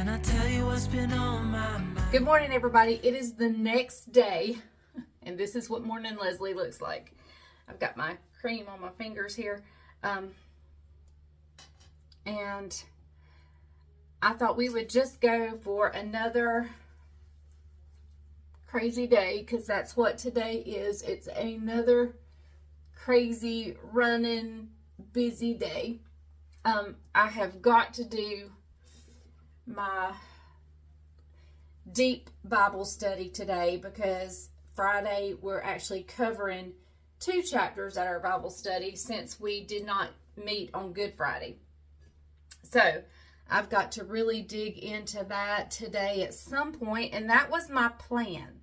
Can I tell you what's been on my mind? Good morning, everybody. It is the next day, and this is what Morning Leslie looks like. I've got my cream on my fingers here, and I thought we would just go for another crazy day, because that's what today is. It's another crazy, running, busy day. I have got to do my deep Bible study today, because Friday we're actually covering 2 chapters at our Bible study since we did not meet on Good Friday. So I've got to really dig into that today at some point, and that was my plan.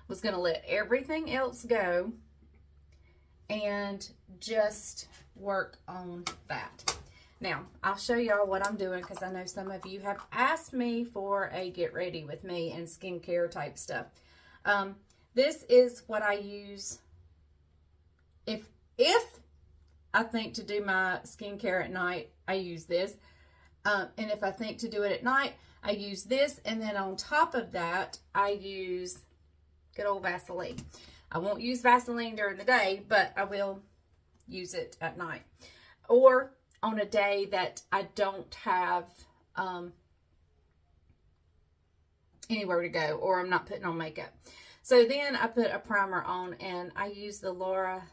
Was going to let everything else go and just work on that. Now, I'll show y'all what I'm doing, because I know some of you have asked me for a get ready with me and skincare type stuff. This is what I use if I think to do my skincare at night. I use this. And if I think to do it at night, I use this. And then on top of that, I use good old Vaseline. I won't use Vaseline during the day, but I will use it at night. Or on a day that I don't have anywhere to go, or I'm not putting on makeup. So then I put a primer on, and I use the Loreal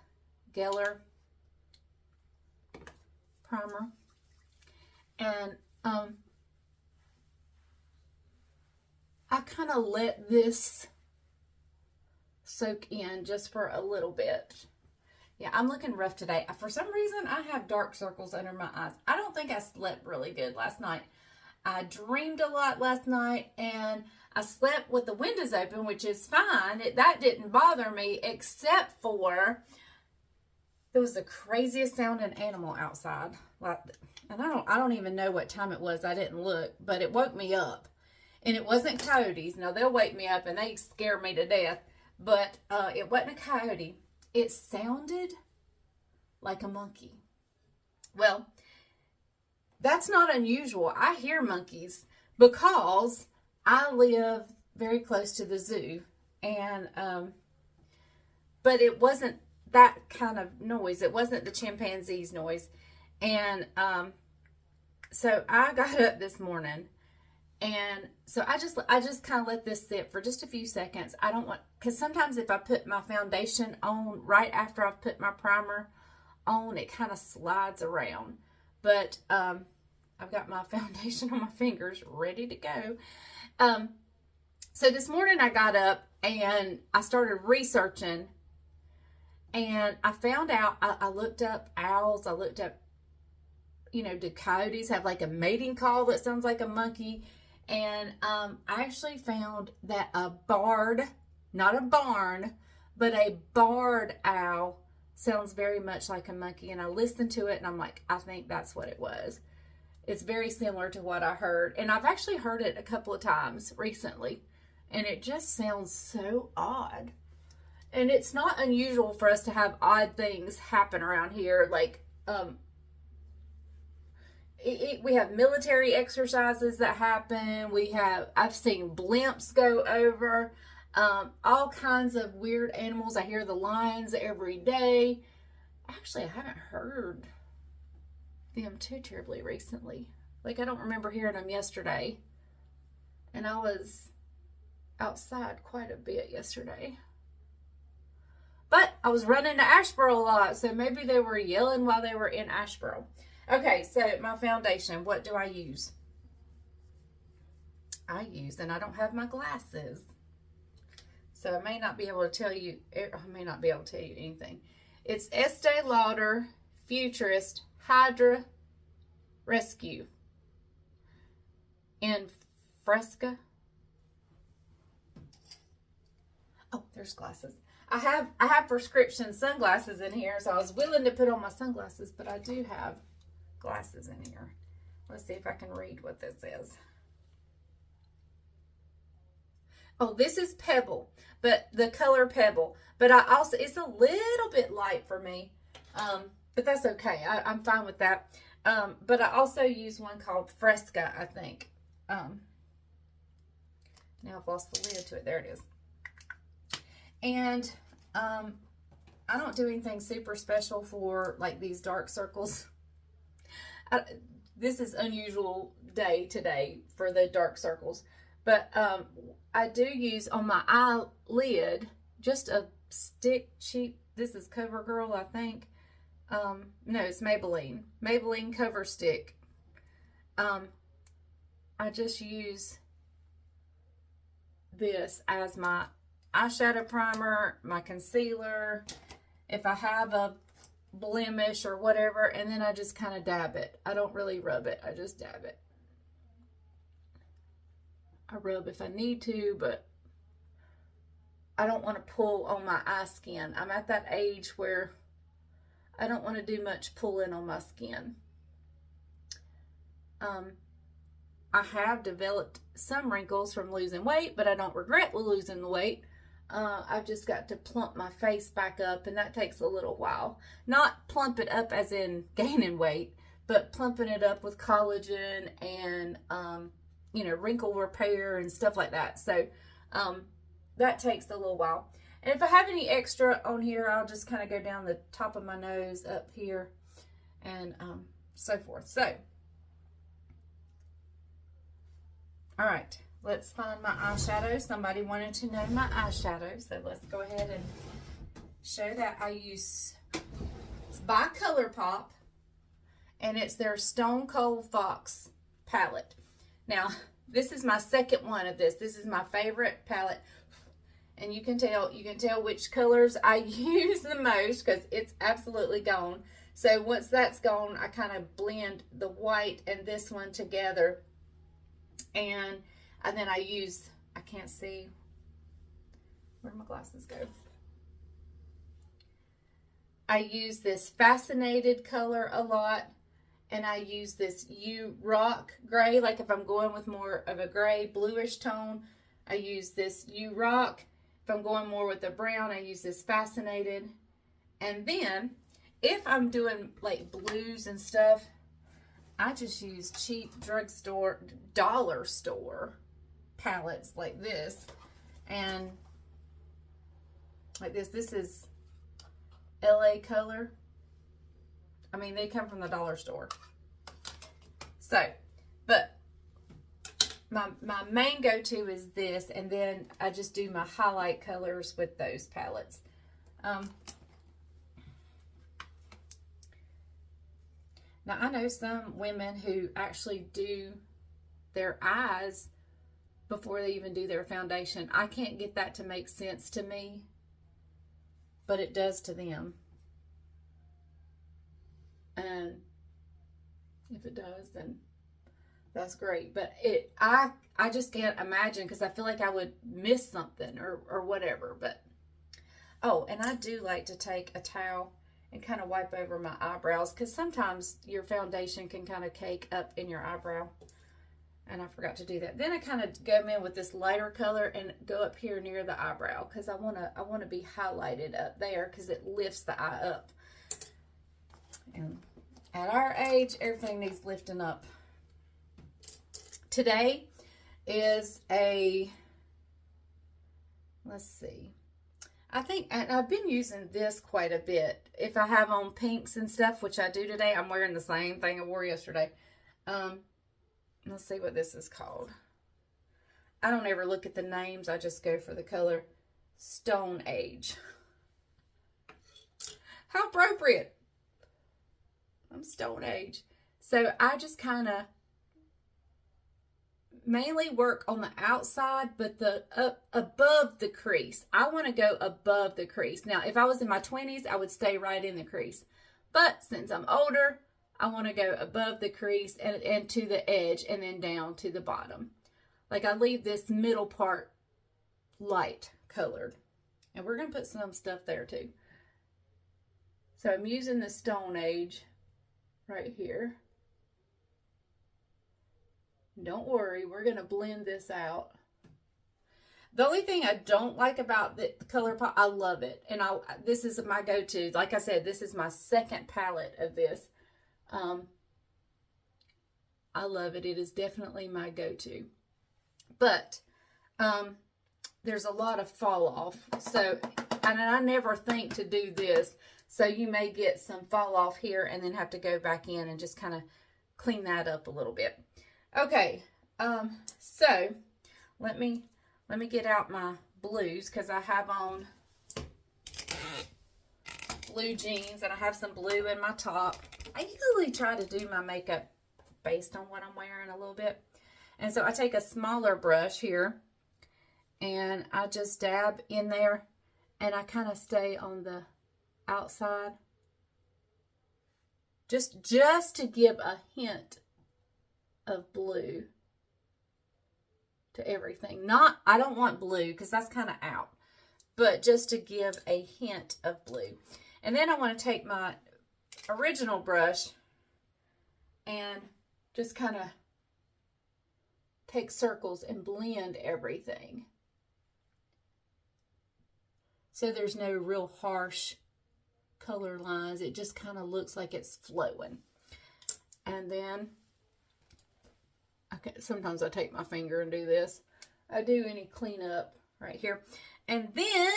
primer. And I kind of let this soak in just for a little bit. Yeah, I'm looking rough today. For some reason, I have dark circles under my eyes. I don't think I slept really good last night. I dreamed a lot last night, and I slept with the windows open, which is fine. That didn't bother me, except for there was the craziest sounding animal outside. And I don't even know what time it was. I didn't look, but it woke me up. And it wasn't coyotes. Now, they'll wake me up, and they scare me to death. But it wasn't a coyote. It sounded like a monkey. Well, that's not unusual. I hear monkeys because I live very close to the zoo. And, but it wasn't that kind of noise. It wasn't the chimpanzee's noise. And, so I got up this morning, and so I just kind of let this sit for just a few seconds. I don't want, because sometimes if I put my foundation on right after I've put my primer on, it kind of slides around. But I've got my foundation on my fingers ready to go. So this morning I got up and I started researching, and I found out, I looked up owls. I looked up, do coyotes have like a mating call that sounds like a monkey? And I actually found that a barred, not a barn, but a barred owl sounds very much like a monkey. And I listened to it, and I'm like, I think that's what it was. It's very similar to what I heard. And I've actually heard it a couple of times recently, and it just sounds so odd. And it's not unusual for us to have odd things happen around here. Like, we have military exercises that happen. I've seen blimps go over, all kinds of weird animals. I hear the lions every day. Actually, I haven't heard them too terribly recently. Like, I don't remember hearing them yesterday. And I was outside quite a bit yesterday. But I was running to Asheboro a lot, so maybe they were yelling while they were in Asheboro. Okay, so my foundation, what do I use? And I don't have my glasses, so I may not be able to tell you, anything. It's Estee Lauder Futurist Hydra Rescue in Fresca. Oh, there's glasses. I have prescription sunglasses in here, so I was willing to put on my sunglasses, but I do have glasses in here. Let's see if I can read what this is. Oh, this is Pebble, but the color Pebble. But I also, it's a little bit light for me, but that's okay. I'm fine with that. But I also use one called Fresca, I think. Now I've lost the lid to it. There it is. And I don't do anything super special for like these dark circles. This is unusual day today for the dark circles. But I do use on my eyelid just a stick, cheap, this is CoverGirl, I think. No, it's Maybelline. Maybelline Cover Stick. I just use this as my eyeshadow primer, my concealer, if I have a blemish or whatever, and then I just kind of dab it. I don't really rub it, I just dab it. I rub if I need to, but I don't want to pull on my eye skin. I'm at that age where I don't want to do much pulling on my skin. I have developed some wrinkles from losing weight, but I don't regret losing the weight. I've just got to plump my face back up, and that takes a little while. Not plump it up as in gaining weight, but plumping it up with collagen and, you know, wrinkle repair and stuff like that. So that takes a little while. And if I have any extra on here, I'll just kind of go down the top of my nose up here and so forth. So, all right, let's find my eyeshadow. Somebody wanted to know my eyeshadow, so let's go ahead and show that. I use, it's by ColourPop, and it's their Stone Cold Fox palette. Now, this is my second one of this. This is my favorite palette. And you can tell which colors I use the most because it's absolutely gone. So once that's gone, I kind of blend the white and this one together. And then I use, I can't see, where'd my glasses go? I use this Fascinated color a lot. And I use this U-Rock gray, like if I'm going with more of a gray, bluish tone, I use this U-Rock. If I'm going more with a brown, I use this Fascinated. And then, if I'm doing like blues and stuff, I just use cheap drugstore, dollar store palettes like this. And like this is LA Color. I mean, they come from the dollar store. So, but my main go-to is this, and then I just do my highlight colors with those palettes. Now, I know some women who actually do their eyes before they even do their foundation. I can't get that to make sense to me, but it does to them. And if it does, then that's great. But I just can't imagine, because I feel like I would miss something or whatever. But oh, and I do like to take a towel and kind of wipe over my eyebrows, because sometimes your foundation can kind of cake up in your eyebrow, and I forgot to do that. Then I kind of go in with this lighter color and go up here near the eyebrow, because I want to be highlighted up there, because it lifts the eye up. And at our age, everything needs lifting up. Today is a, let's see, I think, and I've been using this quite a bit. If I have on pinks and stuff, which I do today, I'm wearing the same thing I wore yesterday. Let's see what this is called. I don't ever look at the names. I just go for the color. Stone Age. How appropriate. I'm Stone Age. So I just kind of mainly work on the outside, but the above the crease. I want to go above the crease. Now, if I was in my 20s, I would stay right in the crease. But since I'm older, I want to go above the crease and to the edge, and then down to the bottom. Like, I leave this middle part light colored. And we're going to put some stuff there too. So I'm using the Stone Age right here. Don't worry, we're going to blend this out. The only thing I don't like about the ColourPop, I love it. And this is my go-to. Like I said, this is my second palette of this. I love it. It is definitely my go-to. But there's a lot of fall off. So, and I never think to do this. So you may get some fall off here and then have to go back in and just kind of clean that up a little bit. Okay. So let me get out my blues, because I have on blue jeans and I have some blue in my top. I usually try to do my makeup based on what I'm wearing a little bit. And so I take a smaller brush here and I just dab in there and I kind of stay on the outside. Just to give a hint of blue to everything. I don't want blue because that's kind of out, but just to give a hint of blue. And then I want to take my original brush and just kind of take circles and blend everything. So there's no real harsh color lines. It just kind of looks like it's flowing. And then, okay, sometimes I take my finger and do this. I do any cleanup right here. And then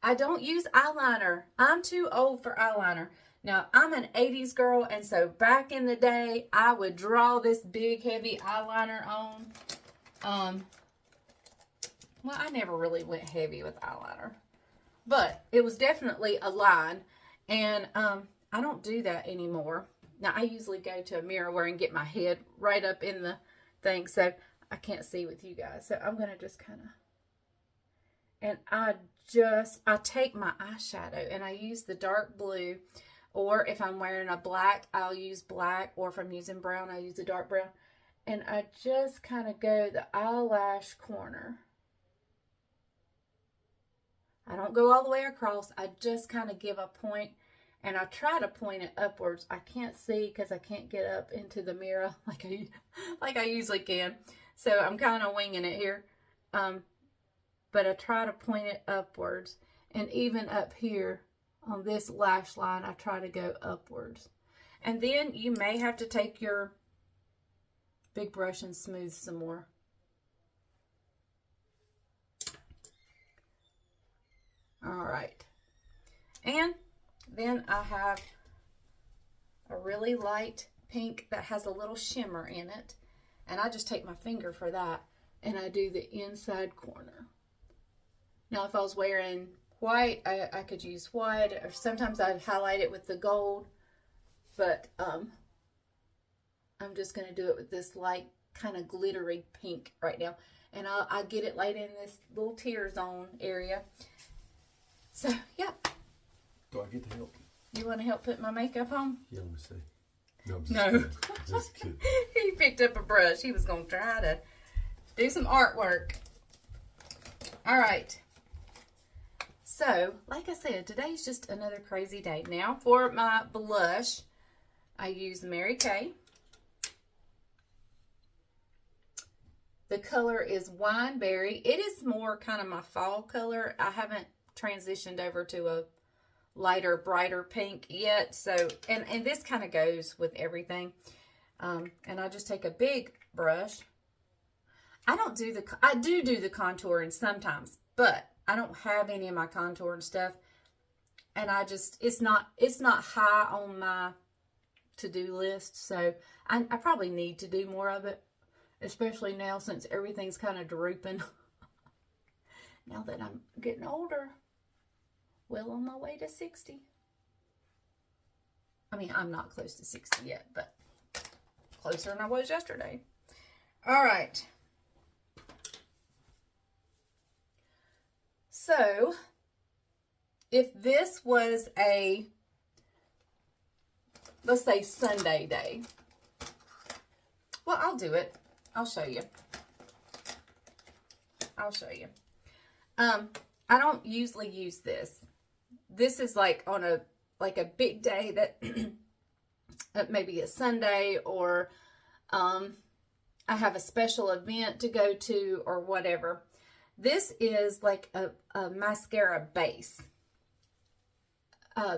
I don't use eyeliner. I'm too old for eyeliner. Now, I'm an 80s girl, and so back in the day, I would draw this big, heavy eyeliner on. Well, I never really went heavy with eyeliner, but it was definitely a line, and I don't do that anymore. Now, I usually go to a mirror where I can get my head right up in the thing, so I can't see with you guys. So I'm going to just kind of, and I take my eyeshadow, and I use the dark blue. Or if I'm wearing a black, I'll use black. Or if I'm using brown, I use the dark brown. And I just kind of go the eyelash corner. I don't go all the way across. I just kind of give a point. And I try to point it upwards. I can't see because I can't get up into the mirror like I usually can. So I'm kind of winging it here. But I try to point it upwards. And even up here, on this lash line, I try to go upwards. And then you may have to take your big brush and smooth some more. All right. And then I have a really light pink that has a little shimmer in it. And I just take my finger for that and I do the inside corner. Now, if I was wearing white, I could use white, or sometimes I'd highlight it with the gold, but I'm just going to do it with this light kind of glittery pink right now, and I get it laid in this little tear zone area. So yeah. Do I get to help? You want to help put my makeup on? Yeah, let me see. No, I'm just No. kidding. Just kidding. He picked up a brush. He was going to try to do some artwork. All right. So, like I said, today's just another crazy day. Now, for my blush, I use Mary Kay. The color is Wineberry. It is more kind of my fall color. I haven't transitioned over to a lighter, brighter pink yet. So, and this kind of goes with everything. And I just take a big brush. I do the contouring sometimes, but I don't have any of my contour and stuff, and it's not high on my to-do list, so I probably need to do more of it, especially now since everything's kind of drooping. Now that I'm getting older, well on my way to 60. I mean, I'm not close to 60 yet, but closer than I was yesterday. All right. So, if this was a, let's say, Sunday day, well, I'll do it. I'll show you. I don't usually use this. This is like on a big day that maybe a Sunday, or I have a special event to go to or whatever. This is like a mascara base.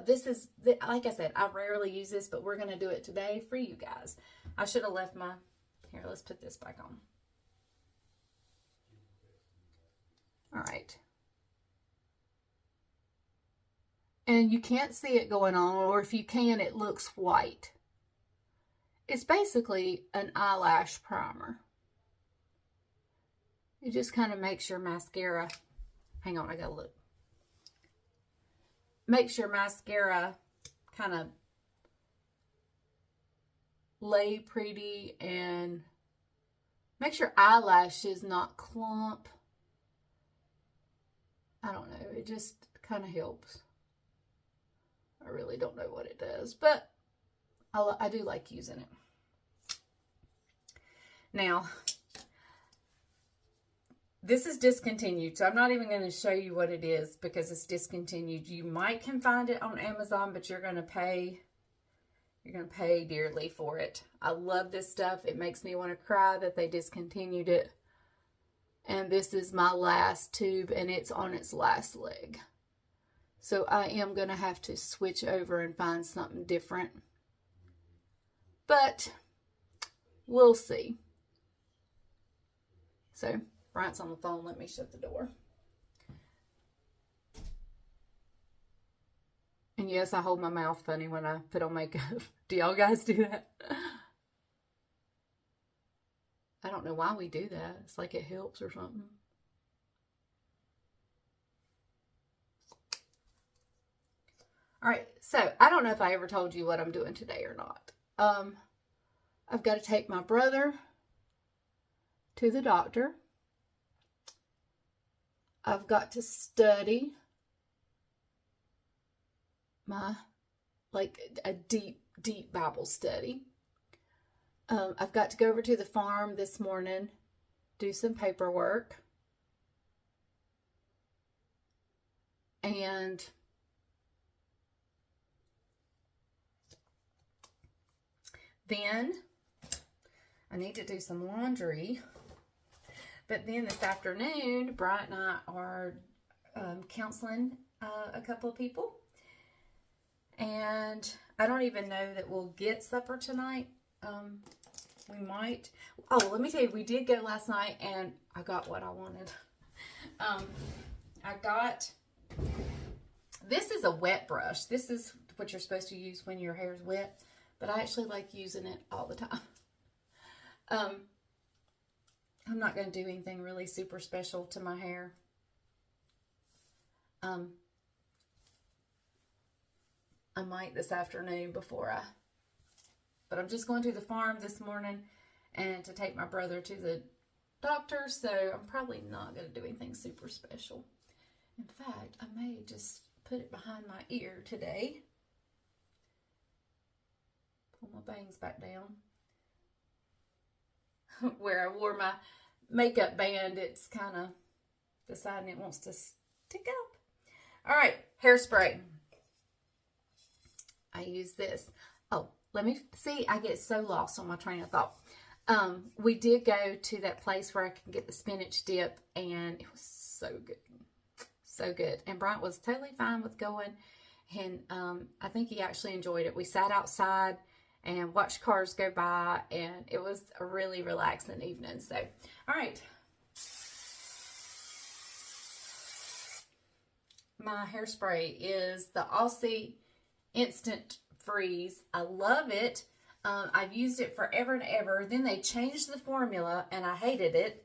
This is, like I said, I rarely use this, but we're going to do it today for you guys. I should have left my, here, let's put this back on. All right. And you can't see it going on, or if you can, it looks white. It's basically an eyelash primer. It just kind of makes your mascara, hang on, I gotta look. Makes your mascara kind of lay pretty and makes your eyelashes not clump. I don't know, it just kind of helps. I really don't know what it does, but I do like using it. Now, this is discontinued, so I'm not even going to show you what it is because it's discontinued. You can find it on Amazon, but you're going to pay dearly for it. I love this stuff. It makes me want to cry that they discontinued it. And this is my last tube, and it's on its last leg. So I am going to have to switch over and find something different. But we'll see. So Bryant's on the phone. Let me shut the door. And yes, I hold my mouth funny when I put on makeup. Do y'all guys do that? I don't know why we do that. It's like it helps or something. All right, so I don't know if I ever told you what I'm doing today or not. I've got to take my brother to the doctor. I've got to study a deep Bible study. I've got to go over to the farm this morning, do some paperwork. And then I need to do some laundry. But then this afternoon, Bryant and I are counseling a couple of people. And I don't even know that we'll get supper tonight. We might. Oh, let me tell you, we did go last night and I got what I wanted. I got, this is a wet brush. This is what you're supposed to use when your hair is wet. But I actually like using it all the time. I'm not going to do anything really super special to my hair. I might this afternoon but I'm just going to the farm this morning and to take my brother to the doctor, so I'm probably not going to do anything super special. In fact, I may just put it behind my ear today. Pull my bangs back down. Where I wore my makeup band, it's kind of deciding it wants to stick up. All right, hairspray. I use this. Oh, let me see. I get so lost on my train of thought. We did go to that place where I can get the spinach dip, and it was so good. So good. And Bryant was totally fine with going, and I think he actually enjoyed it. We sat outside and watched cars go by, and it was a really relaxing evening. So, all right. My hairspray is the Aussie Instant Freeze. I love it. I've used it forever and ever. Then they changed the formula, and I hated it.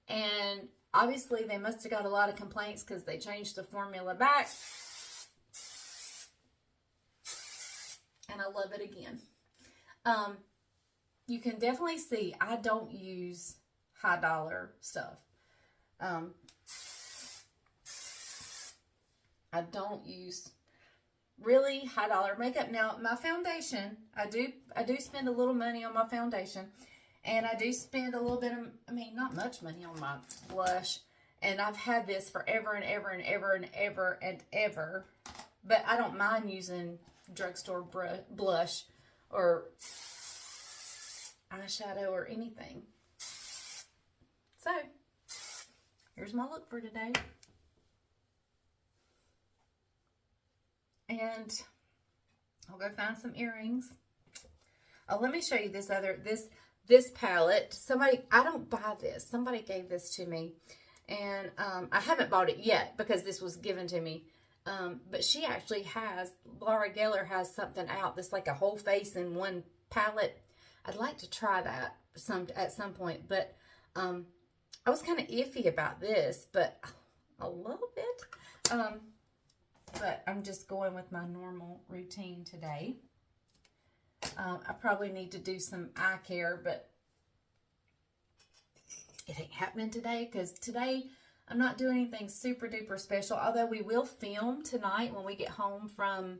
And obviously, they must have got a lot of complaints because they changed the formula back. And I love it again. You can definitely see I don't use high dollar stuff. I don't use really high dollar makeup. Now, my foundation, I do spend a little money on my foundation, and I do spend a little bit of, not much money on my blush, and I've had this forever and ever and ever and ever and ever, but I don't mind using drugstore blush or eyeshadow or anything. So, here's my look for today. And I'll go find some earrings. Oh, let me show you this palette. I don't buy this. Somebody gave this to me. And I haven't bought it yet because this was given to me. But she actually has, Laura Geller has something out that's like a whole face in one palette. I'd like to try that at some point. But I was kind of iffy about this, but a little bit. But I'm just going with my normal routine today. I probably need to do some eye care, but it ain't happening today because today I'm not doing anything super duper special. Although we will film tonight when we get home from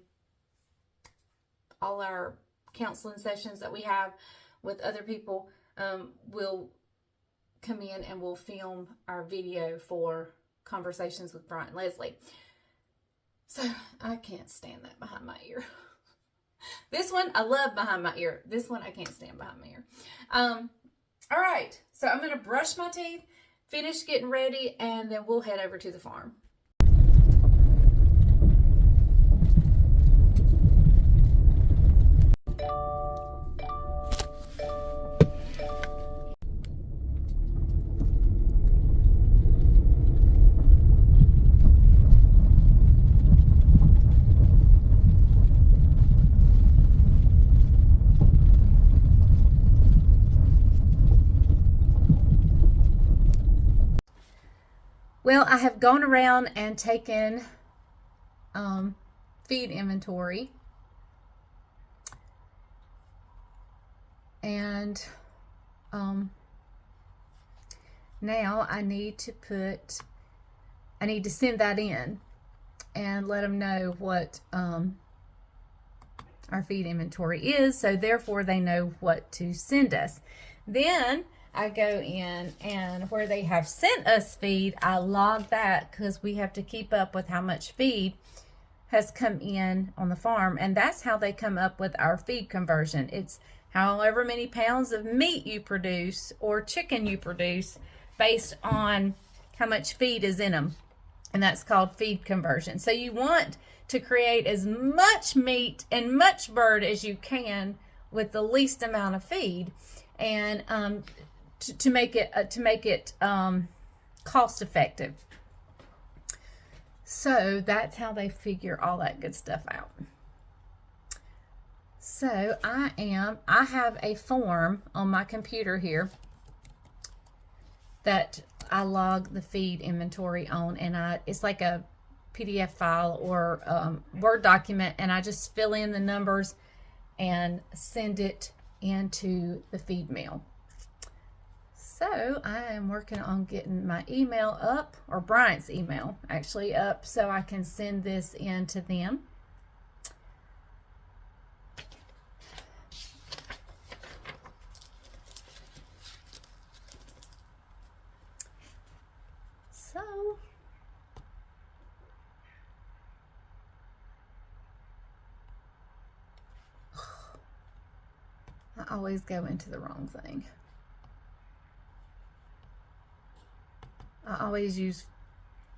all our counseling sessions that we have with other people. We'll come in and we'll film our video for Conversations with Brian and Leslie. So I can't stand that behind my ear. This one I love behind my ear. This one I can't stand behind my ear. All right, so I'm going to brush my teeth, finish getting ready, and then we'll head over to the farm. Well, I have gone around and taken feed inventory, and now I need to send that in and let them know what our feed inventory is, so therefore they know what to send us. Then I go in, and where they have sent us feed, I log that because we have to keep up with how much feed has come in on the farm, and that's how they come up with our feed conversion. It's however many pounds of meat you produce or chicken you produce based on how much feed is in them, and that's called feed conversion. So you want to create as much meat and much bird as you can with the least amount of feed, and to make it cost effective. So that's how they figure all that good stuff out. So I have a form on my computer here that I log the feed inventory on, and it's like a PDF file or Word document, and I just fill in the numbers and send it into the feed mill. So I am working on getting my email up, or Bryant's email actually up, so I can send this in to them. So I always go into the wrong thing.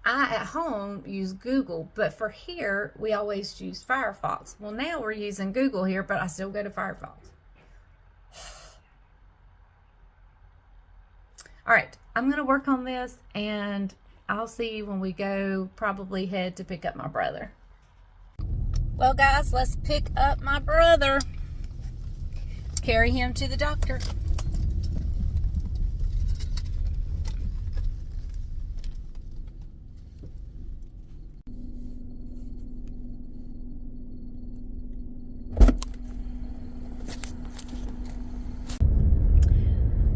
I at home use Google, but for here we always use Firefox. Well, now we're using Google here, but I still go to Firefox. All right, I'm gonna work on this, and I'll see you when we go probably head to pick up my brother. Well guys, let's pick up my brother. Carry him to the doctor.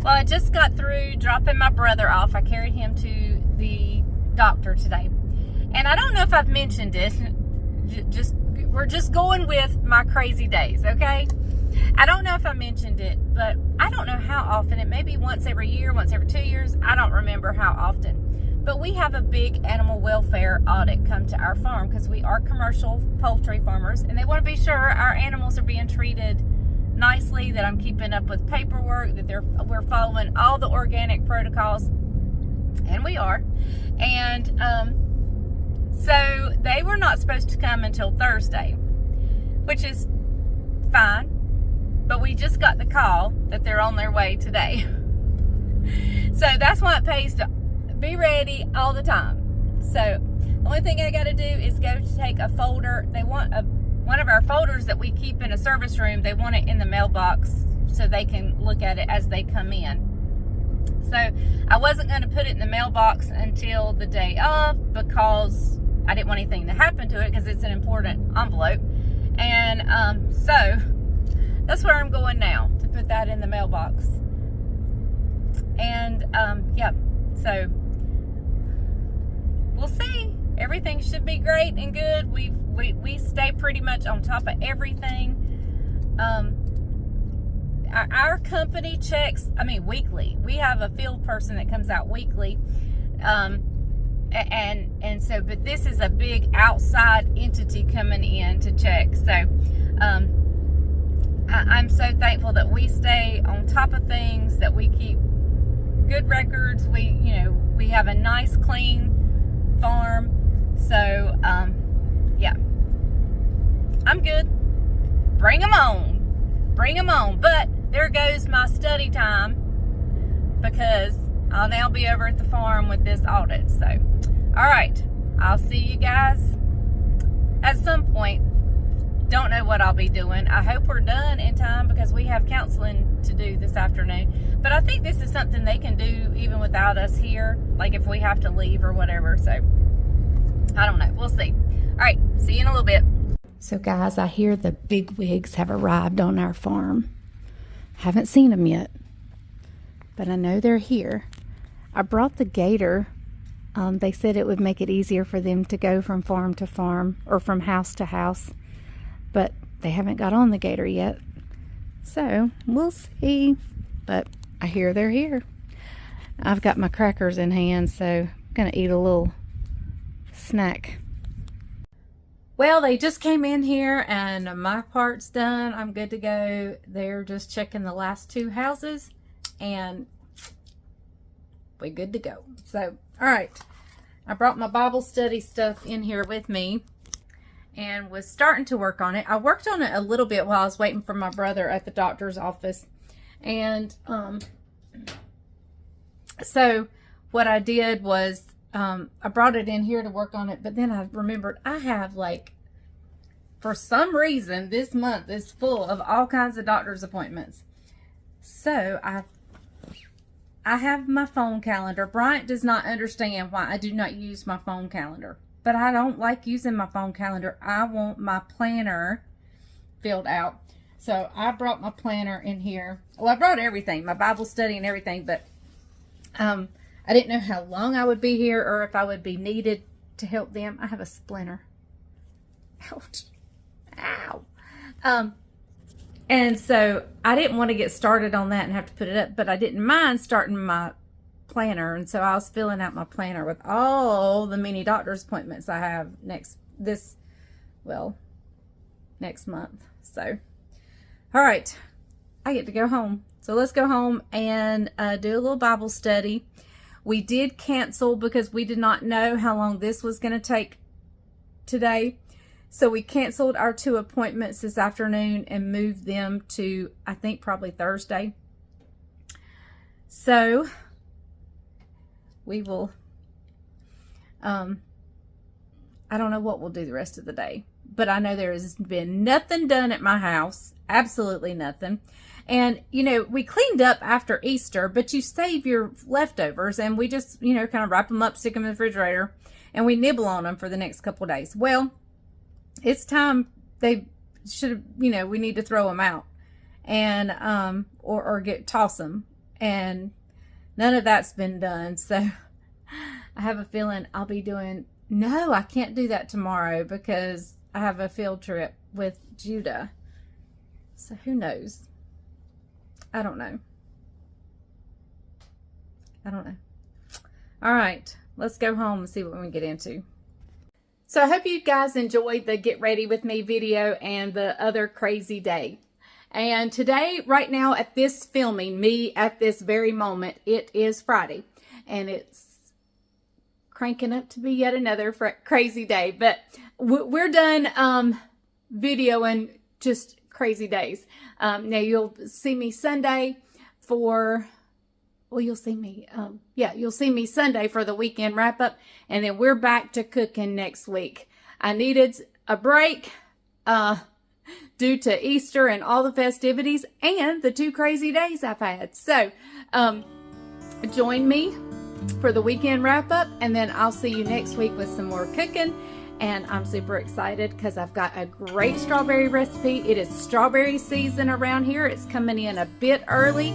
Well, I just got through dropping my brother off. I carried him to the doctor today. And I don't know if I've mentioned it. We're just going with my crazy days, okay? I don't know if I mentioned it, but I don't know how often. It may be once every year, once every 2 years. I don't remember how often. But we have a big animal welfare audit come to our farm because we are commercial poultry farmers, and they want to be sure our animals are being treated nicely, that I'm keeping up with paperwork, that we're following all the organic protocols, and we are. And so they were not supposed to come until Thursday, which is fine, but we just got the call that they're on their way today. So that's why it pays to be ready all the time. So the only thing I got to do is go to take a folder. They want one of our folders that we keep in a service room. They want it in the mailbox so they can look at it as they come in. So I wasn't going to put it in the mailbox until the day of because I didn't want anything to happen to it because it's an important envelope. And so that's where I'm going now, to put that in the mailbox. And yeah, so we'll see. Everything should be great and good. We stay pretty much on top of everything. Our company checks, weekly. We have a field person that comes out weekly. And so, but this is a big outside entity coming in to check. So, I'm so thankful that we stay on top of things, that we keep good records. We have a nice, clean farm. So, yeah, I'm good. Bring them on. Bring them on. But there goes my study time because I'll now be over at the farm with this audit. So, all right, I'll see you guys at some point. Don't know what I'll be doing. I hope we're done in time because we have counseling to do this afternoon. But I think this is something they can do even without us here, like if we have to leave or whatever. So, I don't know. We'll see. All right, see you in a little bit. So, guys, I hear the big wigs have arrived on our farm. Haven't seen them yet, but I know they're here. I brought the gator. They said it would make it easier for them to go from farm to farm or from house to house, but they haven't got on the gator yet. So we'll see, but I hear they're here. I've got my crackers in hand, so I'm gonna eat a little snack. Well, they just came in here and my part's done. I'm good to go. They're just checking the last two houses and we're good to go. So, all right. I brought my Bible study stuff in here with me and was starting to work on it. I worked on it a little bit while I was waiting for my brother at the doctor's office. And so what I did was I brought it in here to work on it, but then I remembered I have, like, for some reason, this month is full of all kinds of doctor's appointments. So I have my phone calendar. Bryant does not understand why I do not use my phone calendar, but I don't like using my phone calendar. I want my planner filled out. So I brought my planner in here. Well, I brought everything, my Bible study and everything, but I didn't know how long I would be here or if I would be needed to help them. I have a splinter. Ouch. Ow. And so I didn't want to get started on that and have to put it up, but I didn't mind starting my planner. And so I was filling out my planner with all the many doctor's appointments I have next month. So, all right, I get to go home. So let's go home and do a little Bible study. We did cancel because we did not know how long this was going to take today. So we canceled our 2 appointments this afternoon and moved them to, I think, probably Thursday. So we will, I don't know what we'll do the rest of the day, but I know there has been nothing done at my house. Absolutely nothing. And, you know, we cleaned up after Easter, but you save your leftovers and we just, you know, kind of wrap them up, stick them in the refrigerator, and we nibble on them for the next couple of days. Well, it's time. They should, you know, we need to throw them out and, or toss them. And none of that's been done. So I have a feeling I'll be no, I can't do that tomorrow because I have a field trip with Judah. So who knows? I don't know. All right, let's go home and see what we get into. So I hope you guys enjoyed the Get Ready With Me video and the other crazy day. And today, right now at this filming, me at this very moment, it is Friday. And it's cranking up to be yet another crazy day. But we're done videoing just crazy days. Now you'll see me Sunday for well, you'll see me. You'll see me Sunday for the weekend wrap up, and then we're back to cooking next week. I needed a break due to Easter and all the festivities and the 2 crazy days I've had. So, join me for the weekend wrap up, and then I'll see you next week with some more cooking. And I'm super excited because I've got a great strawberry recipe. It is strawberry season around here. It's coming in a bit early,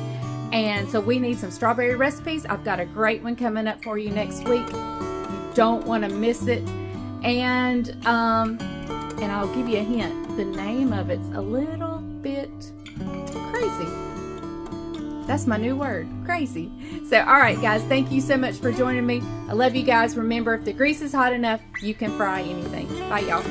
and so we need some strawberry recipes. I've got a great one coming up for you next week. You don't want to miss it. And I'll give you a hint. The name of it's a little bit crazy. That's my new word, crazy. So, all right, guys, thank you so much for joining me. I love you guys. Remember, if the grease is hot enough, you can fry anything. Bye, y'all.